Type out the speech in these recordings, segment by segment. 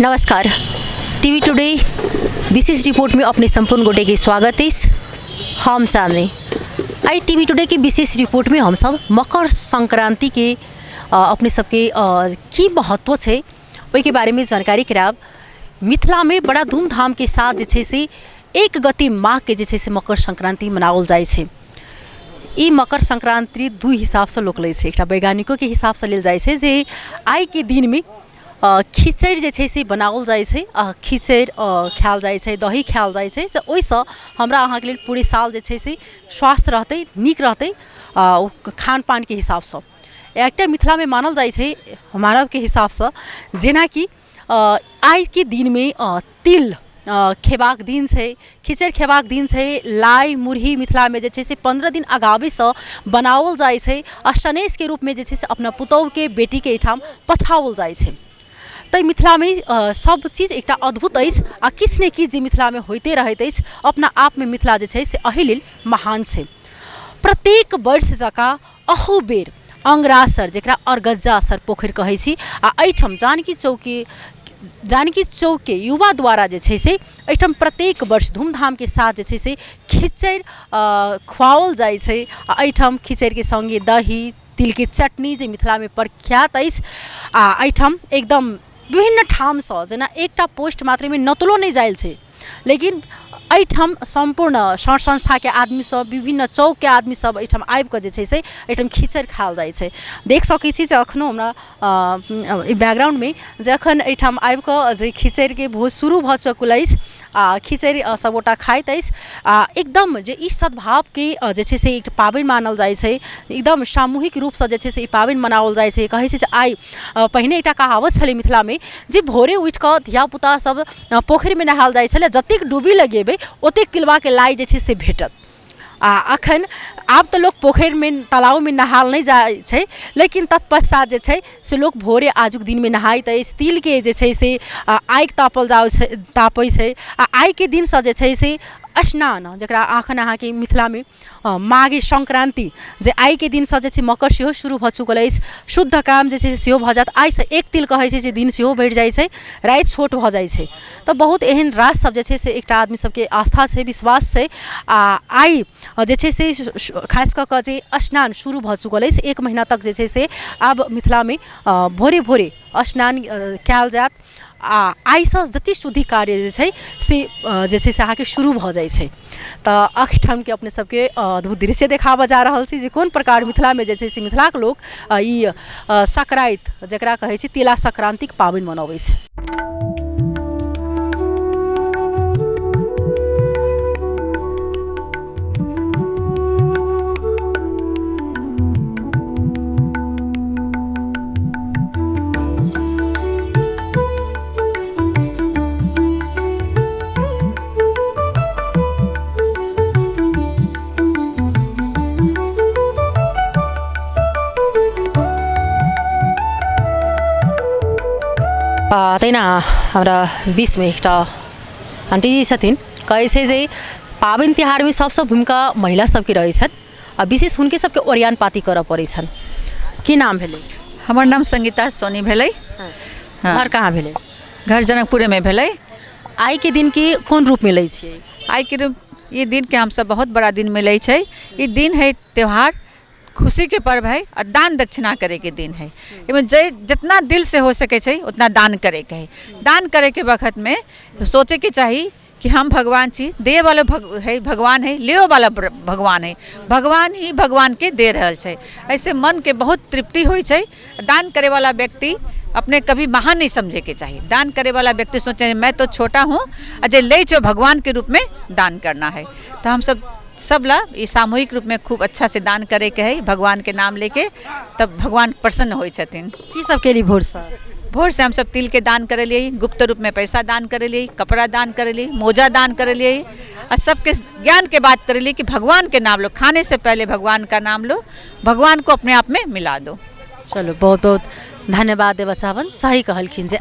नमस्कार। TV today विशेष report में अपने संपूर्ण गोटे के स्वागत है। हम चांदनी आई टीवी टुडे की विशेष रिपोर्ट में हम सब मकर संक्रांति के अपने सबके की महत्व है वही के बारे में जानकारी कराब। मिथिला में बड़ा धूमधाम के साथ जे से 1 गते माघ के जे से मकर संक्रांति मनावल जाए छे। ई मकर संक्रांति दू हिसाब से लोग ले एक वैज्ञानिकों के हिसाब से लेल जाए छे जे आई के दिन में खिचड़ जे से बनावल जाए छे। खिचड़ खायल जाए छे, दही खायल जाए छे। ओइसँ हमरा अहाँ के लिए पूरे साल जे से स्वास्थ्य रहते, नीक रहते खान पान के हिसाब से। एकटा मिथिला में मानल जाए छे हमारा के हिसाब से जेना कि आई के दिन में तिल खेबाक दिन है, खिचड़ खेबाक दिन है। लाई मुरही मिथिला में जे से 15 दिन आगावे से बनावल जाए छे। सनेश के रूप में जे से अपना पुतौह के बेटी के एठाम पठावल जाए छे। तो मिथिला में सब चीज एक अद्भुत अछि आ किछ ने किछ जे मिथिला में होते रहैत अछि। अपना आप में मिथिला जे छै से एहि लेल महान छै। प्रत्येक वर्ष जकाँ अहू बेर अंगरासर जकरा अर्गज्जासर पोखरि कहै छी आ एहिठाम जानकी चौक के युवा द्वारा जे छै से एहिठाम प्रत्येक वर्ष धूमधाम के साथ जे छै से खिचड़ खुआओल जाए छै। आ एहिठाम खिचड़ के संगे दही तिल के चटनी जे मिथिला में प्रख्यात अछि। आ एहिठाम एकदम विभिन्न ठाम से जेना एकटा पोस्ट मात्र में नतलो नहीं जायल छै, लेकिन एहिठाम संपूर्ण सर संस्था के आदमी सब, विभिन्न चौक के आदमी सब एहिठाम आबि कऽ जे छै से एहिठाम खिचड़ खायल जाए छै। देख सकै छी जे अखनो हमरा बैकग्राउंड में जखन एहिठाम आबि कऽ जे खिचड़ के भोज शुरू भऽ चुकल अछि आ खिचड़ सबगोटा खाइत अछि। आ एकदम जे ई सद्भाव के जे छै से एक पाबनि मानल जाए छै। एकदम सामूहिक रूप से जे छै से ई पाबनि मनाओल जाए छै। कहै छै जे आई पहिने एकटा कहावत छलै मिथिला में जे भोरे उठि कऽ धियापुता सब पोखरि में नहायल जाए छलै, जतेक डूबी लगेबै ओतेक तिलवा के लाई जे छै से भेटत। आ अखन आब तो लोग पोखरि में तालाब में नहाल नहीं जाए छै, लेकिन तत्पश्चात जे छै से लोग भोरे आजुक दिन में नहाइत अछि। तिल के जे छै से आगि तापल तापै छै। आ आई के दिन से जे छै से स्नान जकरा अखन अहाँ के मिथिला में माघी संक्रांति जे आई के दिन से जे छै मकर सेहो शुरू भऽ चुकल अछि। शुद्ध काम जे छै सेहो भऽ जायत। आई से एक तिल कहै छै जे दिन सेहो बढ़ि जाइ छै, राति छोट भऽ जाइ छै। तऽ बहुत एहन रास सब जे छै से एकटा आदमी सबके आस्था छै, विश्वास छै। आ आई जे छै से खास कऽ कऽ जे स्नान शुरू भऽ चुकल अछि। 1 महीना तक जे छै से आब मिथिला में भोरे भोरे स्नान कयल जायत। आ आइसँ जति शुद्धि कार्य जे छै से अहाँके शुरू भऽ जाइ छै। तऽ एहिठाम के अपने सबके अद्भुत दृश्य देखाबऽ जा रहल छी जे कोन प्रकार मिथिला में जे छै से मिथिला के लोग ई संक्रांति जकरा कहै छै तिला संक्रांतिक पाबनि मनबै छै। तैना हमरा बीच में एक आंटी जी छथिन, कहै छै जे पाबनि तिहार में सबसे भूमिका महिला सबके रहै छनि आ विशेष हुनके सबके ओरियान पाती करऽ पड़ै छनि। की नाम भेलै? हमर नाम संगीता सोनी भेलै। घर कहाँ भेलै? घर जनकपुरे में भेलै। आई के दिन के कोन रूप में लै छियै? आई के ये दिन के हमसब बहुत बड़ा दिन में लै छै। ई दिन है त्यौहार, खुशी के पर्व है और दान दक्षिणा करे के दिन है। इसमें जितना दिल से हो सके छै उतना दान करे के है। दान करे के वक्त में सोचे के चाहिए कि हम भगवान छी, दे वाला भगवान है, ले वाला भगवान है। भगवान ही भगवान के दे रहल छै। ऐसे मन के बहुत तृप्ति होई छै। दान करे वाला व्यक्ति अपने कभी महान नहीं समझे के चाहिए। दान करे वाला व्यक्ति सोचे मैं तो छोटा हूँ, अजय ले जो भगवान के रूप में दान करना है। तो हम सब ला ये सामूहिक रूप में खूब अच्छा से दान करे के है, भगवान के नाम लेके, तब भगवान प्रसन्न होई छथिन। की सब के लिए भोर से हम सब तिल के दान करे लिए, गुप्त रूप में पैसा दान करे लिए, कपड़ा दान करे लिए, मोजा दान करे लिए और सबके ज्ञान के बात करे लिए कि भगवान के नाम लो, खाने से पहले भगवान का नाम लो, भगवान को अपने आप में मिला दो। चलो बहुत बहुत धन्यवाद देवा चाहबन सही कहलखिन जे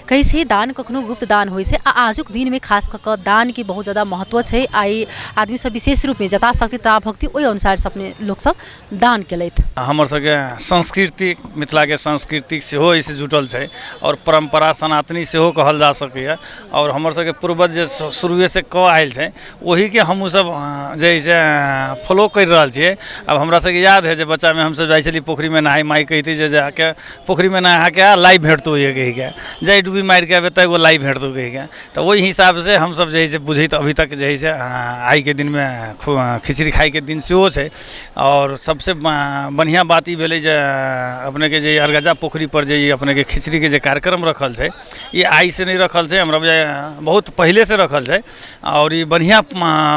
कैसे दान कखनो गुप्त दान होइ छै आजुक दिन में खास कऽ दान के बहुत ज़्यादा महत्व छै आई आदमी सब विशेष रूप में जता शक्ति ता भक्ति ओहि अनुसार से अपने लोग सब दान केलैथ हमर सबके संस्कृति मिथिला के संस्कृति सेहो इसे जुटल छै और परंपरा सनातनी सेहो कहल जा सकैए और हमर सबके पूर्वज जे शुरुए से कऽ आयल छै वही के हमहूँ सब जे छै फॉलो कर रहल छियै। अब हमरा सबके याद है जे बच्चा में हम सब जाइ छली पोखरी में नहाय माई कहती जे जाके पोखरी में नहा के लाइ भेटतो ये कही के जाय डूबी मार के तक वो लाइ भेटतो कही के तो वही हिसाब से हम सब जे बुझैत अभी तक जे है आई के दिन में खिचड़ी खाई के दिन सेहो छै। और सबसे बढ़िया बात ई भेलै जे अपने के जे अरगजा पोखरी पर जे अपने के खिचड़ी के जे कार्यक्रम रखल छै ये आई से नहीं रखल छै हमरा बहुत पहले से रखल छै और ये बढ़िया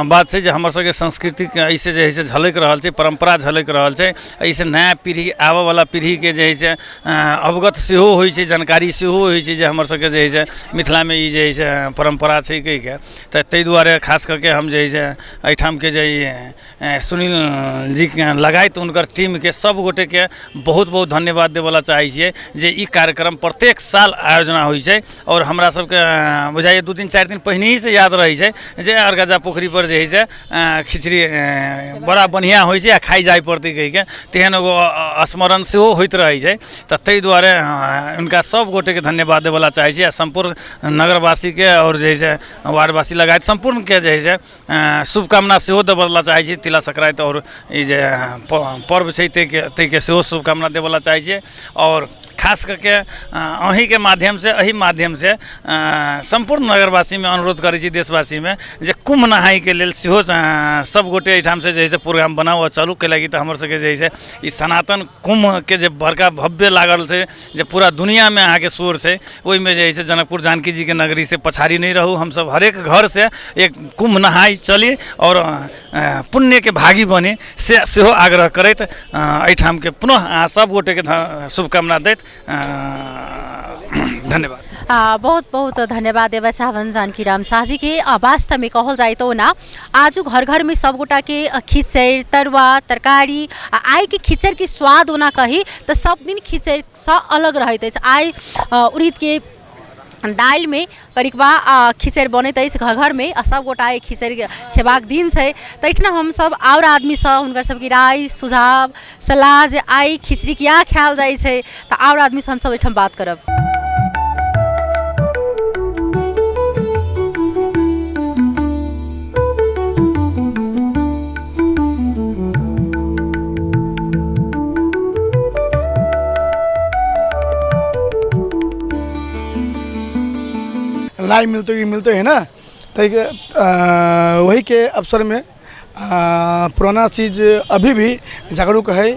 बात छै जे हमर सबके संस्कृति ऐसे जे है से झलक रहल छै परंपरा झलक रहल छै। ऐसे नया पीढ़ी आबऽ वाला पीढ़ी के जे है से अवगत सेहो होइ छै जानकारी सेहो होइ छै जे हमर सबके जे है से मिथिला में ई जे है से परंपरा छै कहि के तऽ ताहि दुआरे खास करके हम जे है से एहिठाम के जे सुनील जी के लगायत हुनकर टीम के सब गोटे के बहुत बहुत धन्यवाद देवला चाहै छियै जे ई कार्यक्रम प्रत्येक साल आयोजना होइ छै और हमरा सबके बुझाइए 2 दिन 4 दिन पहिने ही से याद रहै छै जे अरगजा पोखरी पर जे है से खिचड़ी बड़ा बढ़िया होइ छै आ खाइ जाय पड़तै कहि के तेहन एगो स्मरण सेहो होइत रहै छै। तऽ ताहि दुआरे उनका सब गोटे के धन्यवाद देवला चाहै छी आ संपूर्ण नगरवासी के और जे है से वार्डवासी लगायत संपूर्ण के जे है से शुभकामना सेहो देवला चाहै छी तिला संक्रांति और ई जे पर्व छै तै के सेहो शुभकामना देवला चाहै छी। और खास करके अहीं के माध्यम से एही माध्यम से संपूर्ण नगरवासी में अनुरोध करै छी देशवासी में जे कुंभ नहाई के लेल सेहो सब गोटे एहिठाम से जे है से प्रोग्राम बनाओ और चालू कैलागी तऽ हमर सबके जे है से ई सनातन कुंभ के जे बड़का भव्य लागल छै जे पूरा दुनिया में अहाँ के शोर छै ओहि में जे है से जनकपुर जानकी जी के नगरी से पछाड़ी नहीं रहू हम सब हरेक घर से एक कुंभ नहाई चली और पुण्य के भागी बनी से सेहो आग्रह करैत एहिठाम के पुनः अहाँ सब गोटे के शुभकामना दैत धन्यवाद। बहुत बहुत धन्यवाद देवा चाहबन जानकी राम शाह जी के वास्तव में कहल जाए तो ना आज घर घर में सब गोटा के खिचड़ तरुआ तरकारी आई के खिचड़ के स्वाद होना कही तो सब दिन खिचड़ से अलग रहते आई उड़ीद के दाल में करिकबा खिचड़ बनैत अछि घर घर में सब गोटा खिचड़ खेबाक दिन छै तऽ एहिठिना हम सब और आदमी सब हुनकर सबके राय सुझाव सलाह जे आई खिचड़ी किया खायल जाइ छै तऽ और आदमी से हम सब एहिठाम बात करब। लाई मिलते है ना तो वही के अवसर में पुराना चीज़ अभी भी जागरूक है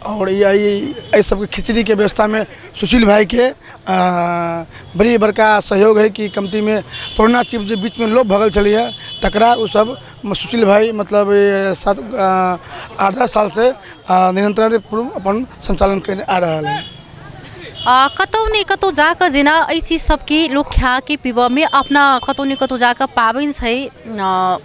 और ये सब खिचड़ी के व्यवस्था में सुशील भाई के बड़ी बड़का सहयोग है कि कमती में पुराना चीज जो बीच में लोग भगल चलिए तकरा वो सब सुशील भाई मतलब 7-8 साल से निरंतर अपन संचालन कर आ रहा है। कतौ ने कतौ जाकर जेना एहि चीज सबके लोग खा के पीब में अपना कतौ ने कतौ जाकर पाबनि छै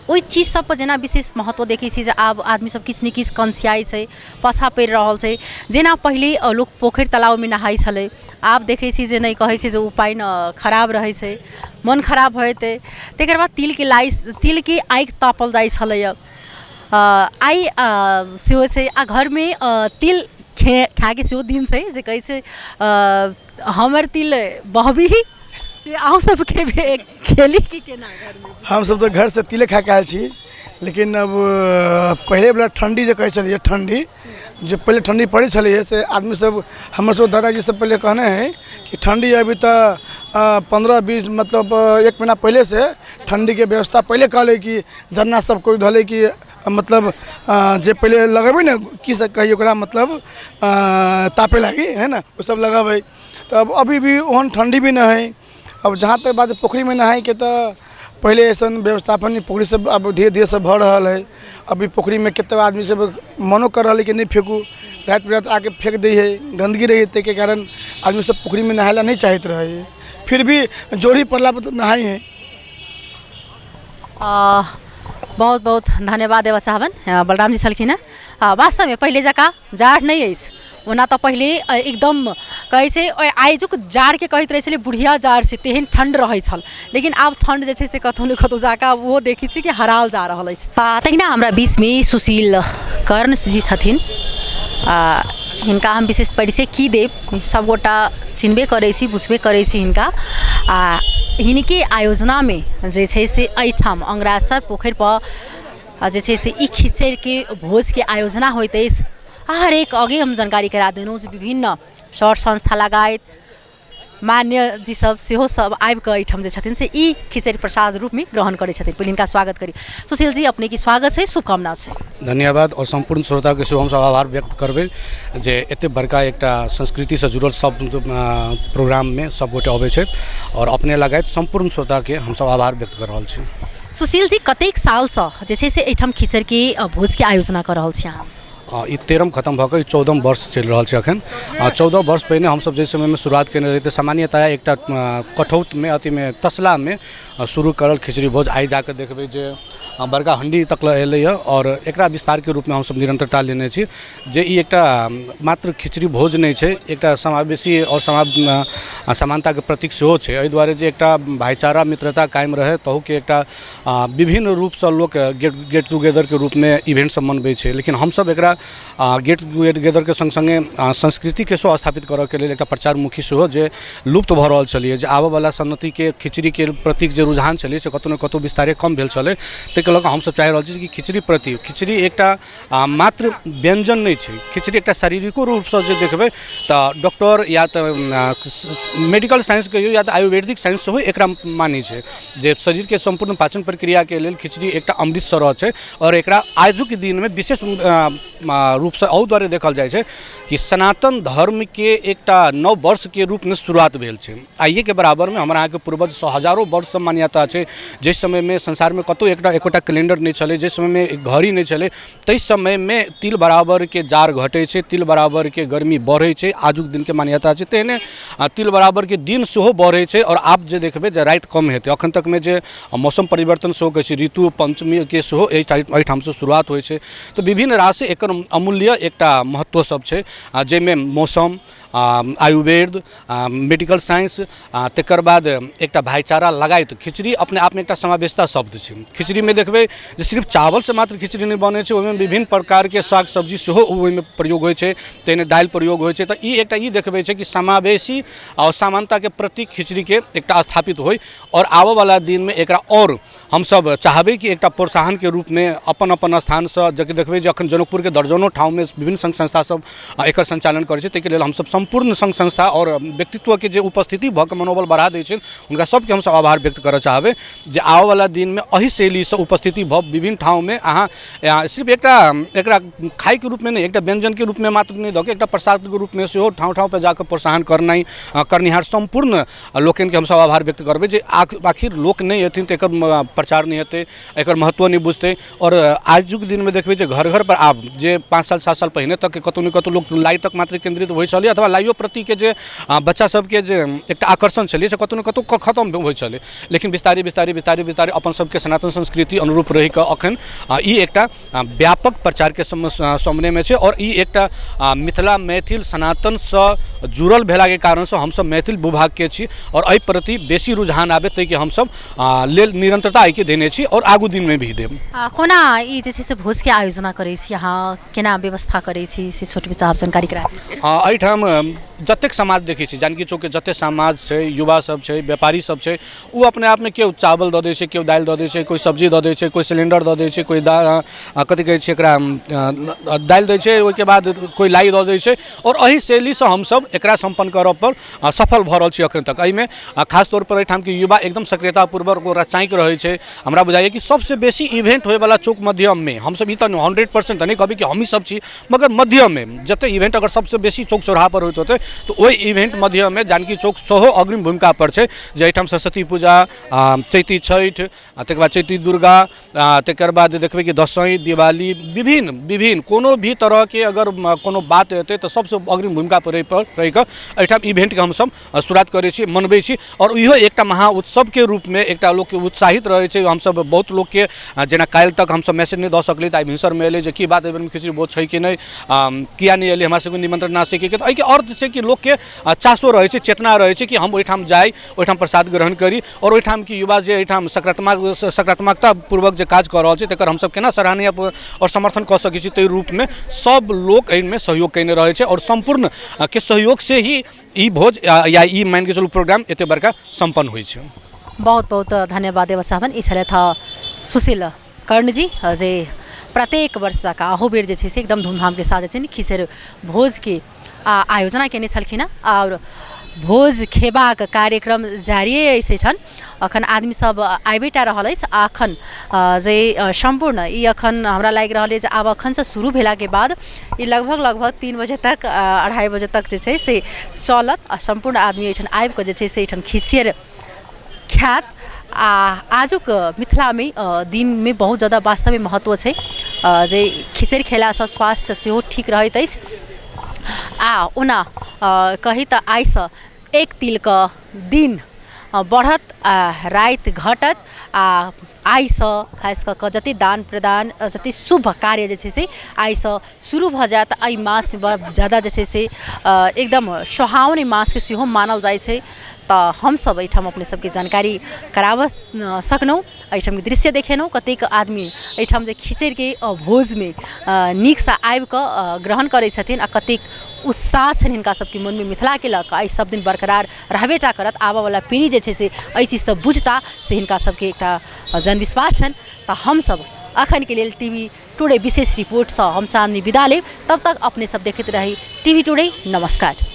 ओहि चीज सब पर जेना विशेष महत्व देखै छी जे आब आदमी सब किछु ने किछु कंसियाई छै पाछा पड़ि रहल छै जेना पहिले लोग पोखरि तालाब में नहाई छलै आब देखै छी जे नहि कहै छै जे ओ पानि खराब रहै छै मन खराब होइते तकर बाद तिल के आगि तापल जाइ छलैया आइ सेहो छै आ घर में तिल खा के सेहो दिन छै जे कहै छै हमर तिल बहबी से अहूँ सब खेली कि केना घर में हम सब तो घर से तिले खा के आयल छी लेकिन अब पहले वाला ठंडी जो कहै छलिए ठंडी जो पहले ठंडी पड़े छलिए से आदमी सब हमर सब दादाजी सब पहले कहने हैं कि ठंडी अभी तो 15-20 मतलब 1 महीना पहले से ठंडी के व्यवस्था पहले कहले कि झरना सब कोई धले कि मतलब जे पहले लगेबे ना की सब कहिए ओकरा मतलब तापे लगी है ना वो सब लगाबे तो अब अभी भी ओहन ठंडी भी ना है। अब जहाँ तक बात पोखरी में नहाई के तो पहले ऐसा व्यवस्थापन पोखरी सब अब धीरे धीरे सब भर रहा है। अभी पोखरी में कितना आदमी सब मनो कर रहा है कि नहीं फेंकू रात बिरात आके फेंक दी है गंदगी रही है के कारण आदमी सब पोखरी में नहायला नहीं चाहते रहे फिर भी जोड़ी पड़ला पर तो नहाई है। बहुत बहुत धन्यवाद देवा चाहबन बलराम जी छलखिन वास्तव में पहले जका जाड़ नहीं अछि ओना तो पहले एकदम कहै छै आइजुक जाड़ के कहैत रहै छलै बुढ़िया जाड़ छै तेहन ठंड रहै छल, लेकिन आब ठंड जे छै से कतहु ने कतहु जाकऽ वो देखै छी कि हराल जा रहल अछि। तहिना हमरा बीचमे सुशील कर्ण जी छथिन, हिनका हम विशेष परिचय की देव, सबगोटा चिन्हबे करै छी बुझबे करै छी हिनका। हिनके आयोजनामे जे छै से एहिठाम अंगरासर पोखरि पर जे छै से ई खिचड़िके भोजके आयोजना होइत अछि। हरेक आगे हम जानकारी करा देलहुँ जे विभिन्न सौर संस्था लगायत मान्य जी सब सेहो सब आबि कऽ एहिठाम जे छथिन से ई खिचड़ी प्रसाद रूपमे ग्रहण करै छथिन। पहिले हिनका स्वागत करी। सुशील जी अपने की स्वागत छै, शुभकामना छै। धन्यवाद। और संपूर्ण श्रोता के सेहो हम सब आभार व्यक्त करबै जे एते बड़का एकटा संस्कृति से जुड़ल सब प्रोग्राम में सब गोटे अबै छथि और अपने लगायत संपूर्ण श्रोता के हम सब आभार व्यक्त कर रहल छी। सुशील जी कतेक सालसँ जे छै से एहिठाम खिचड़िके भोजके आयोजना कऽ रहल छी अहाँ? ई 13म खत्म भऽ कऽ 14म वर्ष चलि रहल छै अखन। 14 वर्ष पहिने हमसब जाहि समयमे शुरुआत केने रही तऽ सामान्यतः एकटा कठौतमे अथीमे तसलामे शुरू करल खिचड़ी भोज आइ जाकऽ देखबै जे बड़का हंडी तक एलैए और एकरा विस्तार के रूप में हम सब निरंतरता लेने छी जे ई एकटा मात्र खिचड़ी भोज नहीं छै, एकटा समावेशी और समानता के प्रतीक सेहो छै। एहि दुआरे जे एकटा भाईचारा मित्रता कायम रहे तहु के एकटा विभिन्न रूप से लोग गेट टुगेदर के रूप में इवेंट सब मनबै छै, लेकिन हम सब एकरा गेट टुगेदर के संग संगे संस्कृति के सेहो स्थापित करऽ के लेल एकटा प्रचारमुखी सेहो जे लुप्त भऽ रहल छलिए, जे आबऽ वाला सन्नति के खिचड़ी के प्रतीक जे रुझान छलिए से कतौ न कतौ विस्तारे कम भेल छलै। ताहिके लऽ कऽ हमसब चाहि रहल छी कि खिचड़ी प्रति खिचड़ी एकटा मात्र व्यंजन नहीं छै, खिचड़ी एकटा शारीरिको रूपसँ जे देखबै तऽ डॉक्टर या तऽ मेडिकल साइंस कहियो या तऽ आयुर्वेदिक साइंस सेहो एकरा मानै छै जे शरीर के संपूर्ण पाचन प्रक्रिया के लेल खिचड़ी एकटा अमृत सरह छै। और एकरा आजुक दिन में विशेष रूपसँ एहि दुआरे देखल जाइ छै कि सनातन धर्म के एकटा नव वर्ष के रूप में शुरुआत भेल छै। आइए के बराबर में हमरा अहाँके पूर्वज हजारों वर्ष मान्यता छै, जाहि समय में संसार में कतौ एकोटा कैलेंडर नहीं चले, जिस समय में घड़ी नहीं चले, तै समय में तिल बराबर के जार घटे छै, तिल बराबर के गर्मी बढ़े छै, आजुक दिन के मान्यता छै। तेहने तिल बराबर के दिन सेहो बढ़े छै और आप जे देखबै जे रात कम हेतै। अखन तक में जे मौसम परिवर्तन सेहो कहै छै ऋतु पंचमी के सेहो एहिठाम से शुरुआत होइ छै। तो विभिन्न राशि एकर अमूल्य एकटा महत्व सब छै, जाहिमे मौसम, आयुर्वेद, मेडिकल साइंस, तकर बाद एकटा भाईचारा लगायत खिचड़ी अपने आप में एकटा समावेशता शब्द छै। खिचड़ी में देखबै जे सिर्फ चावल से मात्र खिचड़ी नहीं बने छै, ओहिमे विभिन्न प्रकार के साग सब्जी सेहो ओहिमे प्रयोग होइ छै, तेने दालि प्रयोग होइ छै। तऽ ई एकटा ई देखबै छै कि समावेशी और समानता के प्रतीक खिचड़ी के एकटा स्थापित होइ और आबऽ वाला दिन में एकरा और हम सब चाहबै कि एकटा प्रोत्साहन के रूप में अपन अपन स्थान से जबकि देखबै जे अखन जनकपुर के दर्जनों ठाव में विभिन्न संघ संस्था सब एकर संचालन करै छै। ताहिके लेल हम सब संपूर्ण संघ संस्था और व्यक्तित्व के जे उपस्थिति भऽ कऽ मनोबल बढ़ा दै छै हुनका सबके हम सब आभार व्यक्त करऽ चाहबै जे आबऽ वाला दिन में एहि शैली से उपस्थिति भऽ विभिन्न ठाव में अहाँ सिर्फ एकरा खाय के रूप में नहीं, एकटा व्यंजन के रूप में मात्र नहीं दऽ के एकटा प्रसाद के रूप में सेहो ठाव ठाव पर जाकर प्रोत्साहन करनिहार संपूर्ण लोकन के हम सब आभार व्यक्त करबै जे आखिर लोक नहीं हेथिन तऽ एकर प्रचार नहीं हेतै, एकर महत्व नहीं बुझतै। और आजुक दिन में देखबै जे घर घर पर आब जे 5 साल 7 साल पहिने तक कतौ न कतौ लोक लाई तक मात्र केंद्रित होइ छलै अथवा लाइयो प्रति के जे बच्चा सबके जे एकटा आकर्षण छलै से कतौ न कतौ खत्म होइ छलै, लेकिन विस्तारे अपन सबके सनातन संस्कृति अनुरूप रहि कऽ अखन ई एकटा व्यापक प्रचार के सामने में छै। और ई एकटा मिथिला मैथिल सनातन से जुड़ल भेला के कारण से हम सब मैथिल विभाग के छी और एहि प्रति बेसी रुझान आबे तै के हम सब लेल निरंतरता आइ के देने छी और आगू दिन में भी देब। कोना ई जे छै से भोज के आयोजना करै छी अहाँ, केना व्यवस्था करै छी से छोट विचार जानकारी करा दियौ। एहिठाम जतेक समाज देखै छी, जानकी चौक के जतेक समाज छै, युवा सब छै, व्यापारी सब छै, वो अपने आप में केओ चावल दऽ दै छै, केओ दालि दऽ दै छै, कोई सब्जी दऽ दै छै, कोई सिलेंडर दऽ दै छै, कोई कथी कहै छै एकरा दालि दै छै, ओहिके बाद कोई लाई दऽ दै छै। और एहि शैली से हम सब एकरा संपन्न करऽ पर सफल भऽ रहल छी अखन तक। एहिमे खास तौर पर एहिठाम के युवा एकदम सक्रियता पूर्वक ओकरा चाँकि रहै छै। हमरा बुझाइए कि सबसे बेसी इवेंट होय वाला चौक मध्यम में हम सब ई तऽ 100% नहीं कहबै कि हम ही सब छी, मगर मध्यम में जते इवेंट अगर सबसे बेसी चौक चौराहा पर होइत होतै तो ओहि इवेंट मध्य में जानकी चौक सेहो अग्रिम भूमिका पर छै जे एहिठाम सरस्वती पूजा, चैती छठ, तकर बाद चैती दुर्गा, तकर बाद देखबै कि दशईं, दिवाली, विभिन्न कोनो भी तरह के अगर कोनो बात हेतै तो सबसे अग्रिम भूमिका पर रहि कऽ एहिठाम इवेंट के हमसब शुरुआत करै छी, मनबै छी। और इहो एकटा महा उत्सव के रूप में एकटा लोग के उत्साहित रहै छै। हमसब बहुत लोग के जेना काल्हि तक हमसब मैसेज नहीं दऽ सकली, तऽ भिनसर में एलै जे की बात एहिबेर खिचड़ी भोज छै कि नहीं, किया नहीं एलै, हमरा सबके निमंत्रण ना छै। तऽ एहिके अर्थ छै कि लोग के चासो रहै छै, चेतना रहै छै कि हम ओहिठाम जाई, ओहिठाम प्रसाद ग्रहण करी, और ओहिठाम की युवा जे एहिठाम सकारात्मकता पूर्वक जे काज कऽ रहल छै तकर हमसब केना सराहनीय और समर्थन कऽ सकै छी। ताहि रूप में सब लोग एहिमे सहयोग कयने रहै छै, और संपूर्ण के सहयोग से ही ई भोज या ई मान के चलू प्रोग्राम एते बड़का संपन्न होइ छै। बहुत बहुत धन्यवाद देव साहबन। ई छलथि सुशील कर्ण जी जे प्रत्येक वर्ष का अहो बेर जे छै से एकदम धूमधाम के साथ जे छै खिचड़ भोज के आयोजना केने छलखिन, और भोज खेबाक कार्यक्रम जारिए अछि छन्। अखन आदमी सब आबिटा रहल अछि। अखन जे सम्पूर्ण ई अखन हमरा लागि रहल अछि आब अखन से शुरू भेला के बाद ई लगभग 3 बजे तक 2:30 बजे तक जे छै से चलत। आ सम्पूर्ण आदमी एहिठाम आबि कऽ जे छै से एहिठाम खिचड़ ख्यात। आजुक मिथिला में दिन में बहुत ज़्यादा वास्तव में महत्व है जे खिचड़ खेला से स्वास्थ्य सेहो ठीक रहैत अछि। ओना कही तो आई से एक तिल का दिन बढ़त, रात घटत। आई से खास कऽ जते दान प्रदान जते शुभ कार्य जे छै से आई से शुरू भ जात। एहि मास में बहुत ज़्यादा जे छै से एकदम सुहावनी मास के सेहो मानल जाइ छै। तो हम सब एहिठाम अपने सबके जानकारी कराब सकनौ, एहिठाम के दृश्य देखेनौ, कतेक आदमी एहिठाम जे खिचड़ के भोज में नीक से आबि कऽ ग्रहण करै छथिन, आ कतेक उत्साह छनि हिनका सबके मन में मिथिला के लऽ कऽ। सब दिन बरकरार रहबेटा करत। आबऽ वाला पीढ़ी जे छै से एहि चीज से बुझता से हिनका सबके एकटा जनविश्वास छनि। तो हम सब अखन के लेल टीवी टुडे विशेष रिपोर्ट से हम चांदनी विदा लेब। तब तक अपने सब देखते रही टीवी टुडे। नमस्कार।